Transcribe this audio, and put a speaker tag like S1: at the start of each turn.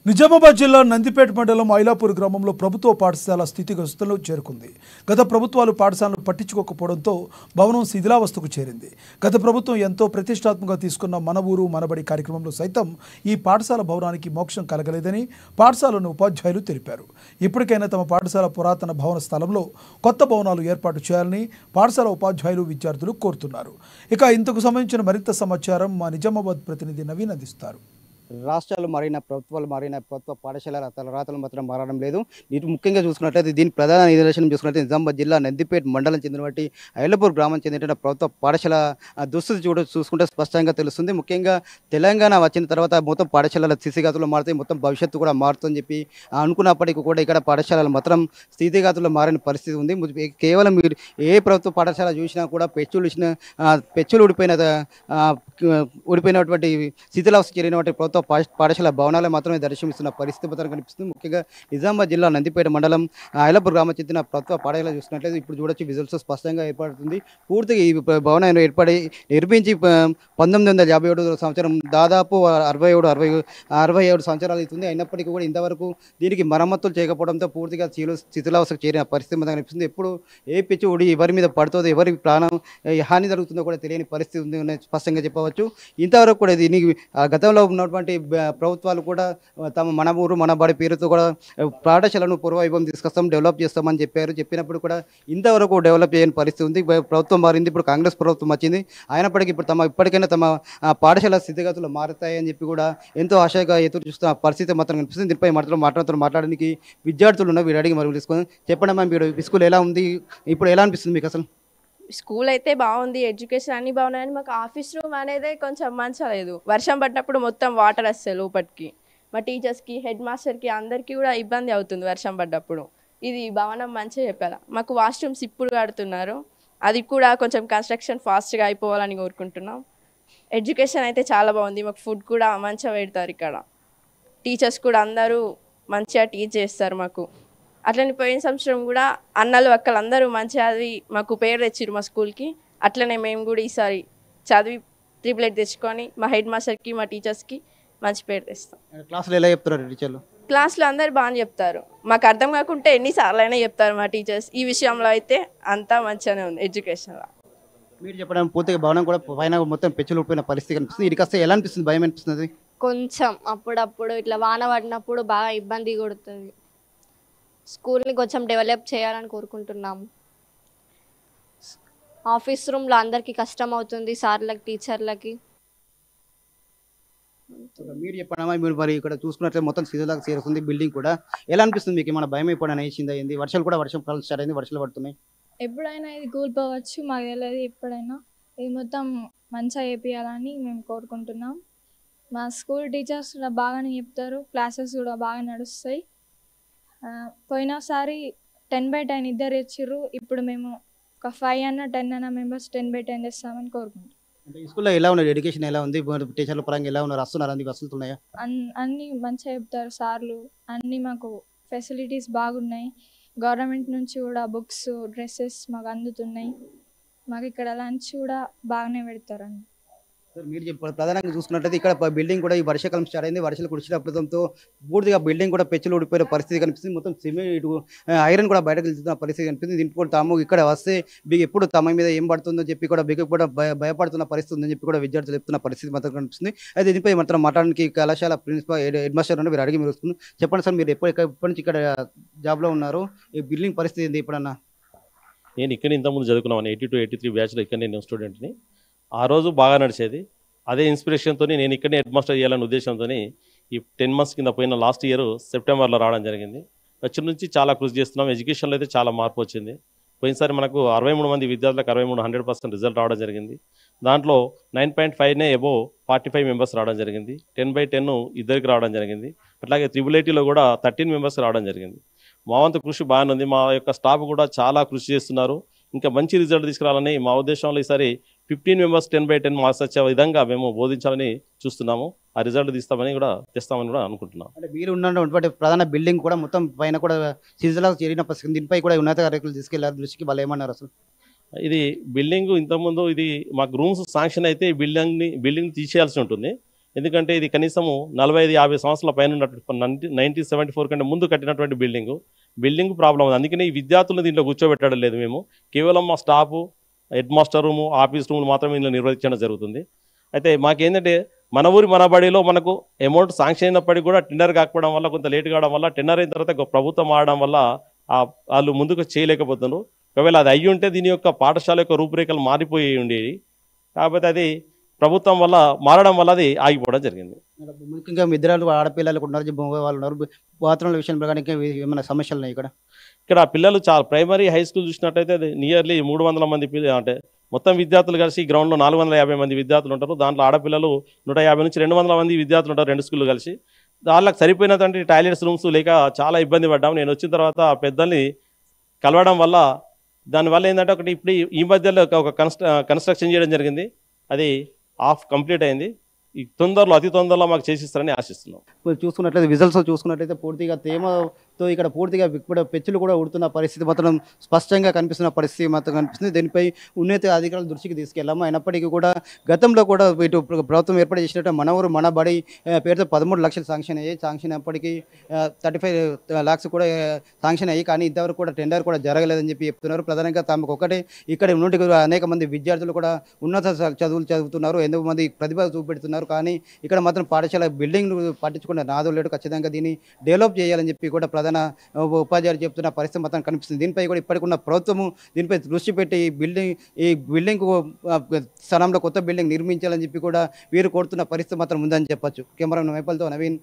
S1: నిజామాబాద్ జిల్లా నందిపేట మండలం ఐలాపూర్ గ్రామంలో ప్రభుత్వ పాఠశాల స్థితిగతుల్లో చేరుకుంది. గత ప్రభుత్వాలు పాఠశాలను పట్టించుకోకపోవడంతో భవనం శిథిలావస్థకు చేరింది. గత ప్రభుత్వం ఎంతో ప్రతిష్టాత్మకంగా తీసుకున్న మన ఊరు మనబడి కార్యక్రమంలో సైతం ఈ పాఠశాల భవనానికి మోక్షం కలగలేదని పాఠశాలను ఉపాధ్యాయులు తెలిపారు. ఇప్పటికైనా తమ పాఠశాల పురాతన భవన స్థలంలో కొత్త భవనాలు ఏర్పాటు చేయాలని పాఠశాల ఉపాధ్యాయులు విద్యార్థులు కోరుతున్నారు. ఇక ఇంతకు సంబంధించిన మరింత సమాచారం మా నిజామాబాద్ ప్రతినిధి నవీన్ అందిస్తారు.
S2: రాష్ట్రాలు మారిన ప్రభుత్వాలు మారిన ప్రభుత్వ పాఠశాల తలరాతలు మాత్రం మారడం లేదు. ఇటు ముఖ్యంగా చూసుకున్నట్లయితే దీని ప్రధాన నిదర్శనం చూసుకున్నట్లయితే నిజామాబాద్ జిల్లా నందిపేట మండలం చెందినటువంటి ఐలాపూర్ గ్రామం చెందిన ప్రభుత్వ పాఠశాల దుస్థితి చూసుకుంటే స్పష్టంగా తెలుస్తుంది. ముఖ్యంగా తెలంగాణ వచ్చిన తర్వాత మొత్తం పాఠశాలల స్థితిగతులు మారుతాయి, మొత్తం భవిష్యత్తు కూడా మారుతుందని చెప్పి అనుకున్నప్పటికీ కూడా ఇక్కడ పాఠశాలలు మాత్రం స్థితిగతులు మారిన పరిస్థితి ఉంది. కేవలం మీరు ఏ ప్రభుత్వ పాఠశాల చూసినా కూడా పెచ్చులు ఊడిపోయినటువంటి స్థితిలో చేరినటువంటి ప్రభుత్వ పాఠశాల భవనాలు మాత్రమే దర్శనమిస్తున్న పరిస్థితి మాత్రం కనిపిస్తుంది. ముఖ్యంగా నిజామాబాద్ జిల్లా నందిపేట మండలం ఐలాపూర్ గ్రామం చెందిన ప్రభుత్వ పాఠశాల చూసినట్లయితే ఇప్పుడు చూడొచ్చు విజువల్స్ స్పష్టంగా ఏర్పడుతుంది. పూర్తిగా ఈ భవనం నిర్మించి 1957 సంవత్సరం దాదాపు 67 సంవత్సరాలు అవుతుంది. అయినప్పటికీ కూడా ఇంతవరకు దీనికి మరమ్మతులు చేయకపోవడంతో పూర్తిగా స్థితిలావస్థకు చేరిన పరిస్థితి మాత్రం కనిపిస్తుంది. ఎప్పుడు ఏ పిచ్చి ఊడి ఎవరి మీద పడుతుందో ఎవరి ప్రాణం హాని జరుగుతుందో కూడా తెలియని పరిస్థితి ఉంది స్పష్టంగా చెప్పవచ్చు. ఇంతవరకు కూడా దీనికి గతంలో ఉన్నటువంటి ప్రభుత్వాలు కూడా తమ మన ఊరు మన బడి పేరుతో కూడా పాఠశాలను పూర్వవైభవం తీసుకొస్తాం, డెవలప్ చేస్తామని చెప్పినప్పుడు కూడా ఇంతవరకు డెవలప్ చేయని పరిస్థితి ఉంది. ప్రభుత్వం మారింది, ఇప్పుడు కాంగ్రెస్ ప్రభుత్వం వచ్చింది. అయినప్పటికీ ఇప్పుడు ఇప్పటికైనా తమ పాఠశాల స్థితిగతులు మారుతాయని చెప్పి కూడా ఎంతో ఆశగా ఎదురు చూస్తున్న పరిస్థితి మాత్రం కనిపిస్తుంది. దీనిపై మాట్లాడడానికి విద్యార్థులు ఉన్న వీరు అడిగి మరి తీసుకొని చెప్పండి. మీరు స్కూల్ ఎలా ఉంది, ఇప్పుడు ఎలా అనిపిస్తుంది మీకు? అసలు
S3: స్కూల్ అయితే బాగుంది, ఎడ్యుకేషన్ అన్ని బాగున్నాయని మాకు ఆఫీస్ రూమ్ అనేది కొంచెం మంచిగా లేదు. వర్షం పడినప్పుడు మొత్తం వాటర్ వస్తాయి లోపలికి. మా టీచర్స్కి, హెడ్ మాస్టర్కి అందరికీ కూడా ఇబ్బంది అవుతుంది వర్షం పడ్డప్పుడు. ఇది భవనం మంచిగా చెప్పాలా. మాకు వాష్రూమ్స్ ఇప్పుడు కడుతున్నారు, అది కూడా కొంచెం కన్స్ట్రక్షన్ ఫాస్ట్గా అయిపోవాలని కోరుకుంటున్నాం. ఎడ్యుకేషన్ అయితే చాలా బాగుంది, మాకు ఫుడ్ కూడా మంచిగా పెడతారు. ఇక్కడ టీచర్స్ కూడా అందరూ మంచిగా టీచ్ చేస్తారు మాకు. అట్లనే పోయిన సంవత్సరం కూడా అన్నలు అక్కలు అందరూ మంచిగా చదివి మాకు పేరు తెచ్చిరు మా స్కూల్కి. అట్లనే మేము కూడా ఈసారి చదివి ట్రిప్లెట్ తెచ్చుకొని మా హెడ్ మాస్టర్కి, మా టీచర్స్కి మంచి పేరు తెస్తాం.
S2: క్లాసులు ఎలా చెప్తారు టీచర్లు?
S3: క్లాస్లో అందరు బాగా చెప్తారు, మాకు అర్థం కాకుంటే ఎన్నిసార్లు అయినా చెప్తారు మా టీచర్స్. ఈ విషయంలో అయితే అంతా మంచిగానే ఉంది ఎడ్యుకేషన్లో.
S2: మీరు చెప్పడం పూర్తిగా భవనం కూడా పైన మొత్తం పెచ్చులు ఊడిపోయిన పరిస్థితి కనిపిస్తుంది. ఇది కాస్త ఎలా అనిపిస్తుంది, భయం అనిపిస్తుంది?
S4: కొంచెం అప్పుడప్పుడు ఇట్లా వాన పడినప్పుడు బాగా ఇబ్బంది కొడుతుంది. స్కూల్ని కొంచెం డెవలప్ చేయాలని కోరుకుంటున్నాము. ఆఫీస్ రూమ్లో అందరికీ కష్టం అవుతుంది, సార్లకి, టీచర్లకి.
S2: మీరు చెప్పండి. మీరు మరి ఇక్కడ చూసుకున్నట్లయితే మొత్తం సీజన్లాగా చేరుతుంది బిల్డింగ్ కూడా. ఎలా అనిపిస్తుంది మీకు? ఏమైనా భయం అయిపోయినా వేసిందా ఏంది? వర్షం కాలం స్టార్ట్ అయింది, వర్షాలు పడుతున్నాయి.
S5: ఎప్పుడైనా ఇది కూలిపోవచ్చు, మాకు తెలియదు. ఎప్పుడైనా ఇది మొత్తం మంచిగా చేపియాలని మేము కోరుకుంటున్నాం. మా స్కూల్ టీచర్స్ కూడా బాగానే చెప్తారు, క్లాసెస్ కూడా బాగా నడుస్తాయి. పోయినసారి 10/10 ఇద్దరు ఇచ్చిర్రు, ఇప్పుడు మేము ఒక 5 అన్న 10 అన్న మెంబర్స్ 10/10 చేస్తామని కోరుకుంటాం.
S2: అంటే ఈ స్కూల్లో ఎలా ఉంది, ఎడ్యుకేషన్ ఎలా ఉంది, టీచర్ల పరంగా ఎలా ఉన్నారు, వస్తున్నారు, అందుకు వస్తున్నాయా?
S5: అన్నీ మంచిగా చెప్తారు సార్లు, అన్నీ మాకు ఫెసిలిటీస్ బాగున్నాయి. గవర్నమెంట్ నుంచి కూడా బుక్స్, డ్రెస్సెస్ మాకు అందుతున్నాయి. మాకు ఇక్కడ లంచ్ కూడా బాగానే పెడతారండి.
S2: మీరు చెప్పారు ప్రధానంగా చూసుకున్నట్లయితే ఇక్కడ బిల్డింగ్ కూడా ఈ వర్షాకాలం స్టార్ట్ అయింది. వర్షాలు కురిసినప్పుడుతో పూర్తిగా బిల్డింగ్ కూడా పెచ్చులు ఊడిపోయిన పరిస్థితి కనిపిస్తుంది. మొత్తం సిమెంట్, ఐరన్ కూడా బయటకు వెళ్తున్న పరిస్థితి కనిపిస్తుంది. దీనికి కూడా తాము ఇక్కడ వస్తే ఎప్పుడు తమ మీద ఏం పడుతుందో చెప్పి కూడా కూడా భయపడుతున్న పరిస్థితి ఉందని చెప్పి కూడా విద్యార్థులు చెప్తున్న పరిస్థితి మాత్రం కనిపిస్తుంది. అయితే దీనిపై మాత్రం మాట్లాడడానికి కళాశాల ప్రిన్సిపల్, హెడ్ మాస్టర్ మీరు అడిగి మీరు వస్తుంది. చెప్పండి సార్, మీరు ఎప్పటి నుంచి ఇక్కడ జాబ్లో ఉన్నారు? ఈ బిల్డింగ్ పరిస్థితి ఏంది ఇప్పుడన్నా?
S6: నేను ఇక్కడ ఇంతకుముందు చదువుకున్నాను, 82, 83 బ్యాచ్లో ఇక్కడ నేను స్టూడెంట్ని. ఆ రోజు బాగా నడిచేది. అదే ఇన్స్పిరేషన్తో నేను ఇక్కడనే హెడ్ మాస్టర్ చేయాలనే ఉద్దేశంతో ఈ 10 months కింద పోయిన లాస్ట్ ఇయర్ సెప్టెంబర్లో రావడం జరిగింది. వచ్చి నుంచి చాలా కృషి చేస్తున్నాం. ఎడ్యుకేషన్లో అయితే చాలా మార్పు వచ్చింది. పోయినసారి మనకు 63 మంది విద్యార్థులకు 100% రిజల్ట్ రావడం జరిగింది. దాంట్లో 9.5నే అబోవ్ 45 మెంబర్స్ రావడం జరిగింది. 10/10 ఇద్దరికి రావడం జరిగింది. అట్లాగే IIITలో కూడా 13 మెంబర్స్ రావడం జరిగింది. మా వంతు కృషి బాగానే ఉంది. మా యొక్క స్టాఫ్ కూడా చాలా కృషి చేస్తున్నారు. ఇంకా మంచి రిజల్ట్ తీసుకురావాలని మా ఉద్దేశంలో ఈసారి 15 మెంబర్స్ 10/10 మార్క్స్ వచ్చే విధంగా మేము బోధించాలని చూస్తున్నాము. ఆ రిజల్ట్ తెస్తామని కూడా అనుకుంటున్నాం.
S2: అంటే మీరు ఉన్నటువంటి ప్రధాన బిల్డింగ్ కూడా మొత్తం పైన కూడా సీజన్లాగా చేరిన పరిస్థితి. దీనిపై కూడా ఉన్నతాధికారులు తీసుకెళ్లారు దృష్టికి, వాళ్ళు ఏమన్నారు అసలు?
S6: ఇది బిల్డింగ్ ఇంతకుముందు ఇది మాకు రూమ్స్ శాంక్షన్ అయితే బిల్డింగ్ తీసేయాల్సి ఉంటుంది. ఎందుకంటే ఇది కనీసము 45-50 సంవత్సరాల పైన ఉన్నటువంటి 1974 కంటే ముందు కట్టినటువంటి బిల్డింగ్ ప్రాబ్లం ఉంది. అందుకని ఈ విద్యార్థులను దీంట్లో కూర్చోబెట్టడం లేదు. మేము కేవలం మా staff, head master room, office రూములు మాత్రమే ఇందులో నిర్వహించడం జరుగుతుంది. అయితే మాకేంటంటే మన ఊరి మన బడిలో మనకు అమౌంట్ శాంక్షన్ అయినప్పటికీ కూడా టెండర్ కాకపోవడం వల్ల, కొంత లేట్ కావడం వల్ల, టెండర్ అయిన తర్వాత ప్రభుత్వం ఆడడం వల్ల వాళ్ళు ముందుకు చేయలేకపోతున్నారు. ఒకవేళ అది అయ్యి ఉంటే దీని యొక్క పాఠశాల యొక్క రూపురేఖలు మారిపోయి ఉండేవి. కాకపోతే అది ప్రభుత్వం వల్ల మారడం వల్ల అది ఆగిపోవడం జరిగింది.
S2: ముఖ్యంగా ఇద్దరు ఆడపిల్లలు ఉన్నారు, వాళ్ళు ఉన్నారు. బాత్రూమ్ల విషయం ప్రకారం ఇంకా ఏమైనా సమస్యలు ఉన్నాయి
S6: ఇక్కడ పిల్లలు చాలా ప్రైమరీ హై స్కూల్ చూసినట్టయితే అది నియర్లీ 300 మంది అంటే మొత్తం విద్యార్థులు కలిసి గ్రౌండ్లో 450 మంది విద్యార్థులు ఉంటారు. దాంట్లో ఆడపిల్లలు 150 నుంచి 200 మంది విద్యార్థులు ఉంటారు 2 స్కూళ్ళు కలిసి. వాళ్ళకి సరిపోయినటువంటి టాయిలెట్స్ రూమ్స్ లేక చాలా ఇబ్బంది పడ్డాము. నేను వచ్చిన తర్వాత పెద్దల్ని కలవడం వల్ల దానివల్ల ఏంటంటే ఒకటి ఇప్పుడు ఈ మధ్యలో ఒక కన్స్ట్రక్షన్ చేయడం జరిగింది. అది కంప్లీట్ అయింది. ఈ అతి తొందరలో మాకు చేసిస్తారని ఆశిస్తున్నాం.
S2: చూసుకున్నట్లయితే విజువల్స్ చూసుకున్నట్లయితే పూర్తిగా తేమతో ఇక్కడ పూర్తిగా ఇప్పుడు పెచ్చులు కూడా ఉడుతున్న పరిస్థితి మాత్రం స్పష్టంగా కనిపిస్తున్న పరిస్థితి మాత్రం కనిపిస్తుంది. దీనిపై ఉన్నత అధికారుల దృష్టికి తీసుకెళ్ళాము. అయినప్పటికీ కూడా గతంలో కూడా ఇటు ప్రభుత్వం ఏర్పాటు చేసినట్టు మన ఊరు మన బడి పేరుతో 13 లక్షలు శాంక్షన్ అయ్యాయి. శాంక్షన్ అప్పటికి 35 lakhs కూడా శాంక్షన్ అయ్యి, కానీ ఇంతవరకు కూడా టెండర్ కూడా జరగలేదని చెప్పి చెప్తున్నారు. ప్రధానంగా తమకు ఒకటే ఇక్కడ నుండి అనేక మంది విద్యార్థులు కూడా ఉన్నత చదువులు చదువుతున్నారు, ఎంతో మంది ప్రతిభ చూపెడుతున్నారు. కానీ ఇక్కడ మాత్రం పాఠశాల బిల్డింగ్ పట్టించుకునే నాదో లేడు. ఖచ్చితంగా దీన్ని డెవలప్ చేయాలని చెప్పి కూడా ప్రధాన ఉపాధ్యాయులు చెప్తున్న పరిస్థితి మాత్రం కనిపిస్తుంది. దీనిపై కూడా ఇప్పటికున్న ప్రభుత్వము దీనిపై దృష్టి పెట్టి ఈ బిల్డింగ్ స్థలంలో కొత్త బిల్డింగ్ నిర్మించాలని చెప్పి కూడా వీరు కోరుతున్న పరిస్థితి మాత్రం ఉందని చెప్పొచ్చు. కెమెరా వైపులతో నవీన్.